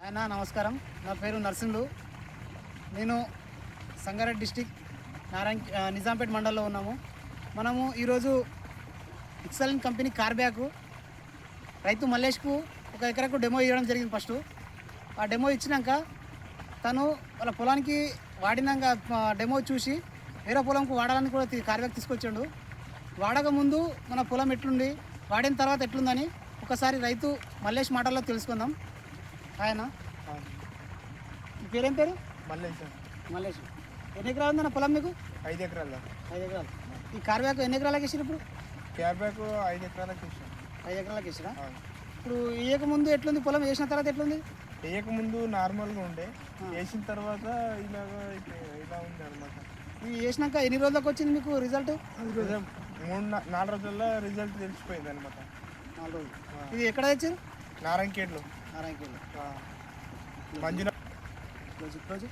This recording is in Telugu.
అన్న నమస్కారం. నా పేరు నర్సింహులు. నేను సంగారెడ్డి డిస్టిక్ నిజాంపేట్ మండలంలో ఉన్నాము. మనము ఈరోజు ఎక్సలెంట్ కంపెనీ కార్బ్యాకు రైతు మల్లేష్కు ఒక ఎకరకు డెమో ఇవ్వడం జరిగింది. ఫస్ట్ ఆ డెమో ఇచ్చినాక తను వాళ్ళ పొలానికి వాడినాక డెమో చూసి వేరే పొలంకు వాడాలని కూడా కార్బ్యాక్ తీసుకొచ్చాడు. వాడక ముందు మన పొలం ఎట్లుంది, వాడిన తర్వాత ఎట్లుందని ఒకసారి రైతు మల్లేష్ మాటల్లో తెలుసుకుందాం. ఆయన మీ పేరేం పేరు? మల్లేష్. ఎన్ని ఎకరాలు ఉందన్న పొలం మీకు? 5 ఎకరాలు. 5 ఎకరాలు. ఈ కార్బ్యాక్ ఎన్ని ఎకరాలకి వేసారు ఇప్పుడు? క్యాబ్యాక్ 5 ఎకరాలకు వేసాం. 5 ఎకరాలకి వేసారా? ఇప్పుడు వేయక ముందు ఎట్లుంది పొలం, వేసిన తర్వాత ఎట్లుంది? వేయక ముందు నార్మల్గా ఉండే, వేసిన తర్వాత ఇలా ఉంది అనమాట. ఇవి వేసినాక ఎన్ని రోజులకు వచ్చింది మీకు రిజల్ట్? 4 రోజుల్లో రిజల్ట్ తెలిసిపోయింది అనమాట. 4 రోజులు. ఇది ఎక్కడ తెచ్చారు? నారాయణఖేడ్లో. నారాయణఖేడ్లో. మంజునాథ్. రోజు